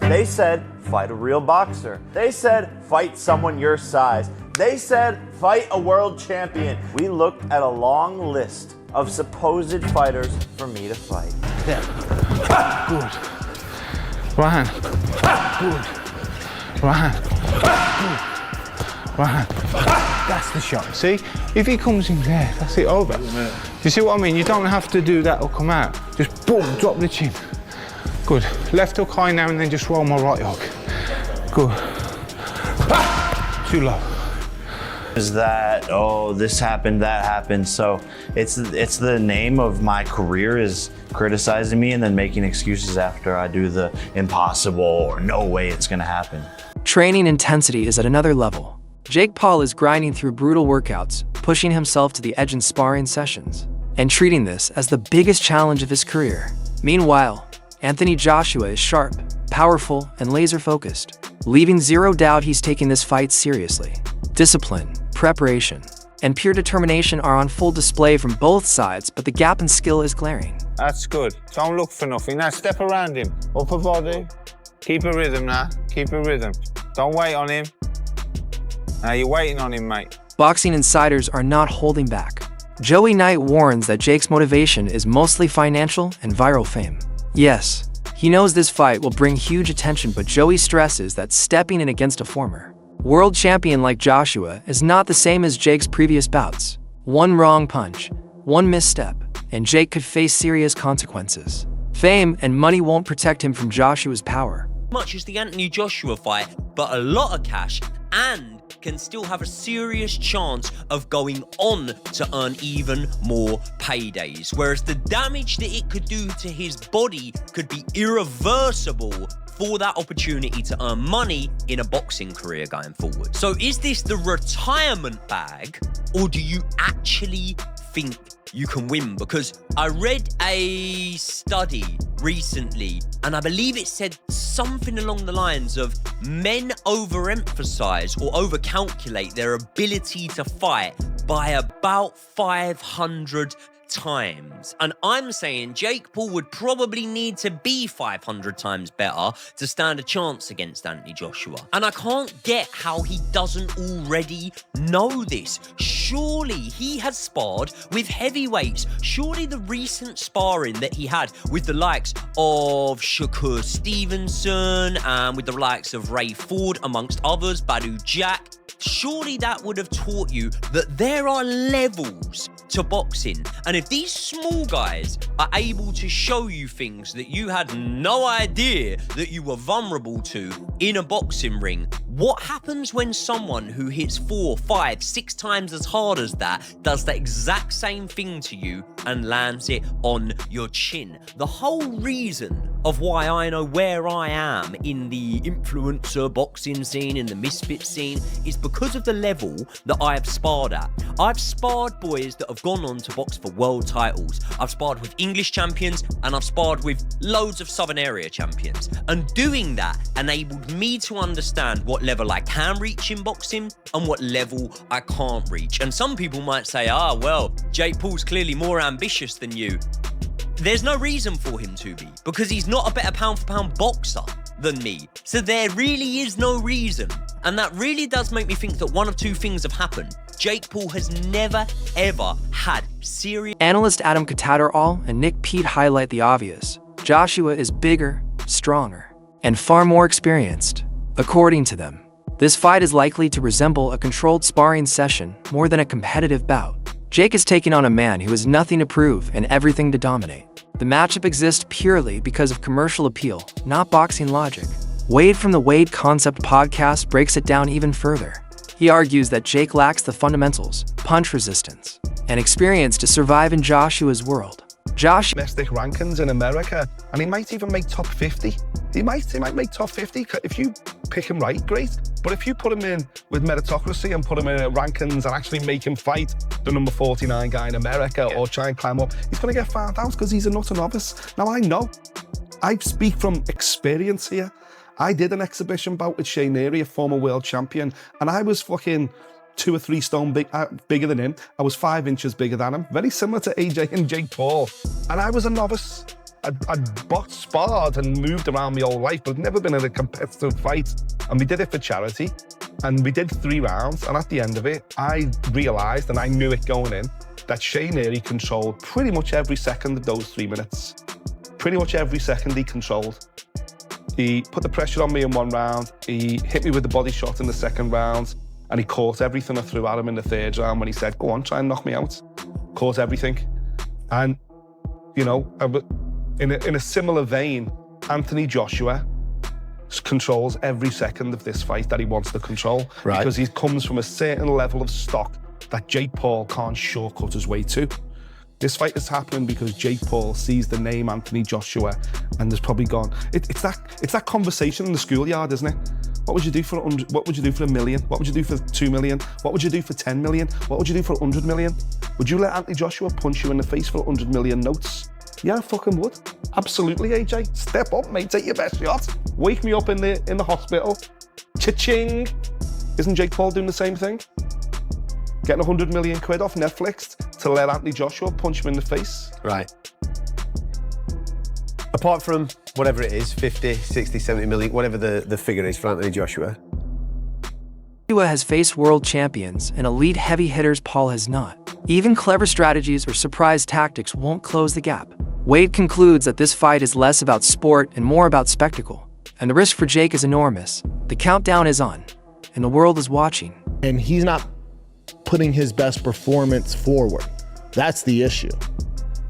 They said, fight a real boxer. They said, fight someone your size. They said, fight a world champion. We looked at a long list of supposed fighters for me to fight. Yeah. Good. Right hand. Good. Right hand. Good. Right hand. That's the shot. See? If he comes in there, that's it over. Do you see what I mean? You don't have to do that or come out. Just boom, drop the chin. Good. Left hook high now and then just roll my right hook. Good. Too low. Is that, oh, this happened, that happened. So it's the name of my career is criticizing me and then making excuses after I do the impossible or no way it's gonna happen. Training intensity is at another level. Jake Paul is grinding through brutal workouts, pushing himself to the edge in sparring sessions, and treating this as the biggest challenge of his career. Meanwhile, Anthony Joshua is sharp, powerful, and laser-focused, leaving zero doubt he's taking this fight seriously. Discipline, preparation, and pure determination are on full display from both sides, but the gap in skill is glaring. That's good. Don't look for nothing. Now step around him. Upper body. Keep a rhythm now. Keep a rhythm. Don't wait on him. Now you're waiting on him, mate. Boxing insiders are not holding back. Joey Knight warns that Jake's motivation is mostly financial and viral fame. Yes, he knows this fight will bring huge attention, but Joey stresses that stepping in against a former world champion like Joshua is not the same as Jake's previous bouts. One wrong punch, one misstep, and Jake could face serious consequences. Fame and money won't protect him from Joshua's power. Much as the Anthony Joshua fight, but a lot of cash, and can still have a serious chance of going on to earn even more paydays. Whereas the damage that it could do to his body could be irreversible for that opportunity to earn money in a boxing career going forward. So is this the retirement bag, or do you actually think you can win? Because I read a study recently, and I believe it said something along the lines of men overemphasize or overcalculate their ability to fight by about 500 times. And I'm saying Jake Paul would probably need to be 500 times better to stand a chance against Anthony Joshua. And I can't get how he doesn't already know this. Surely he has sparred with heavyweights. Surely the recent sparring that he had with the likes of Shakur Stevenson and with the likes of Ray Ford, amongst others, Badu Jack, surely that would have taught you that there are levels to boxing. And if these small guys are able to show you things that you had no idea that you were vulnerable to in a boxing ring, what happens when someone who hits 4, 5, 6 times as hard as that does the exact same thing to you and lands it on your chin? The whole reason of why I know where I am in the influencer boxing scene, in the misfit scene, is because of the level that I have sparred at. I've sparred boys that have gone on to box for world titles. I've sparred with English champions, and I've sparred with loads of Southern area champions. And doing that enabled me to understand what level I can reach in boxing and what level I can't reach. And some people might say, well, Jake Paul's clearly more ambitious than you. There's no reason for him to be, because he's not a better pound-for-pound boxer than me. So there really is no reason. And that really does make me think that one of two things have happened. Jake Paul has never, ever had serious... Analyst Adam Catterall and Nick Pete highlight the obvious. Joshua is bigger, stronger, and far more experienced. According to them, this fight is likely to resemble a controlled sparring session more than a competitive bout. Jake is taking on a man who has nothing to prove and everything to dominate. The matchup exists purely because of commercial appeal, not boxing logic. Wade from the Wade Concept podcast breaks it down even further. He argues that Jake lacks the fundamentals, punch resistance, and experience to survive in Joshua's world. Domestic rankings in America, and he might even make top 50. He might make top 50. If you pick him right, great. But if you put him in with meritocracy and put him in rankings and actually make him fight the number 49 guy in America or try and climb up, he's going to get found out because he's a nutter novice. Now, I know. I speak from experience here. I did an exhibition bout with Shane Neary, a former world champion, and I was fucking 2 or 3 stone bigger than him. I was 5 inches bigger than him. Very similar to AJ and Jake Paul. And I was a novice. I'd boxed, sparred and moved around my whole life, but I'd never been in a competitive fight. And we did it for charity. And we did 3 rounds. And at the end of it, I realised, and I knew it going in, that Shane Erie controlled pretty much every second of those 3 minutes. Pretty much every second he controlled. He put the pressure on me in 1 round. He hit me with the body shot in the 2nd round. And he caught everything I threw at him in the 3rd round when he said, go on, try and knock me out. Caught everything. And, you know, in a similar vein, Anthony Joshua controls every second of this fight that he wants to control. Right. Because he comes from a certain level of stock that Jake Paul can't shortcut his way to. This fight is happening because Jake Paul sees the name Anthony Joshua and there's probably gone. It's that conversation in the schoolyard, isn't it? What would you do for 100? What would you do for $1 million? What would you do for 2 million? What would you do for 10 million? What would you do for 100 million? Would you let Anthony Joshua punch you in the face for 100 million notes? Yeah, I fucking would. Absolutely, AJ. Step up, mate. Take your best shot. Wake me up in the hospital. Cha-ching. Isn't Jake Paul doing the same thing? Getting 100 million quid off Netflix to let Anthony Joshua punch him in the face. Right. Apart from whatever it is, 50, 60, 70 million, whatever the figure is for Anthony Joshua. Joshua has faced world champions and elite heavy hitters Paul has not. Even clever strategies or surprise tactics won't close the gap. Wade concludes that this fight is less about sport and more about spectacle. And the risk for Jake is enormous. The countdown is on, and the world is watching. And he's not putting his best performance forward. That's the issue.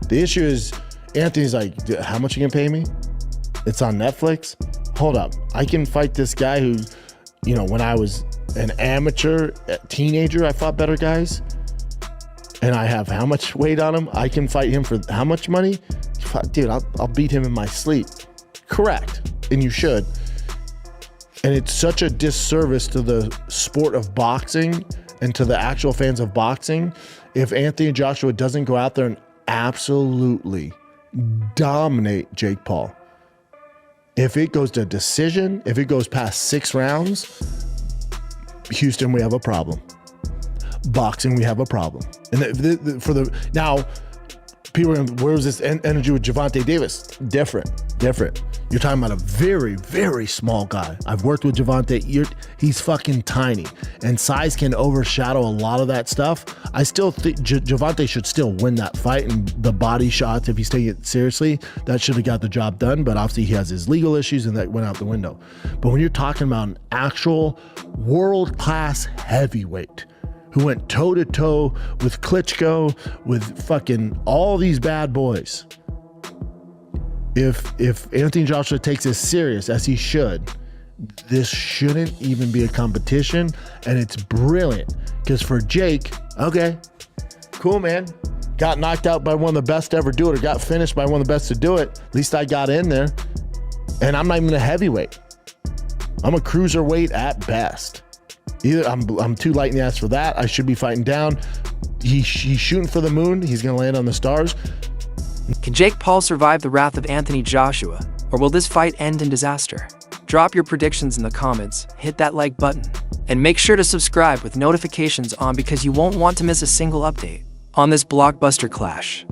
The issue is Anthony's like, how much you gonna pay me? It's on Netflix? Hold up, I can fight this guy who, you know, when I was an amateur teenager, I fought better guys. And I have how much weight on him? I can fight him for how much money? Dude, I'll beat him in my sleep. Correct, and you should. And it's such a disservice to the sport of boxing and to the actual fans of boxing if Anthony Joshua doesn't go out there and absolutely dominate Jake Paul. If it goes to decision, if it goes past 6 rounds, Houston, we have a problem. Boxing, we have a problem. And now, people are going, where was this energy with Gervonta Davis? Different. You're talking about a very, very small guy. I've worked with Gervonta. He's fucking tiny. And size can overshadow a lot of that stuff. I still think Gervonta should still win that fight. And the body shots, if he's taking it seriously, that should have got the job done. But obviously he has his legal issues and that went out the window. But when you're talking about an actual world-class heavyweight who went toe-to-toe with Klitschko, with fucking all these bad boys, if Anthony Joshua takes this serious, as he should, this shouldn't even be a competition, and it's brilliant. Because for Jake, okay, cool, man. Got knocked out by one of the best to ever do it, or got finished by one of the best to do it. At least I got in there. And I'm not even a heavyweight. I'm a cruiserweight at best. Either I'm too light in the ass for that. I should be fighting down. He's shooting for the moon. He's going to land on the stars. Can Jake Paul survive the wrath of Anthony Joshua, or will this fight end in disaster? Drop your predictions in the comments, hit that like button, and make sure to subscribe with notifications on because you won't want to miss a single update on this blockbuster clash.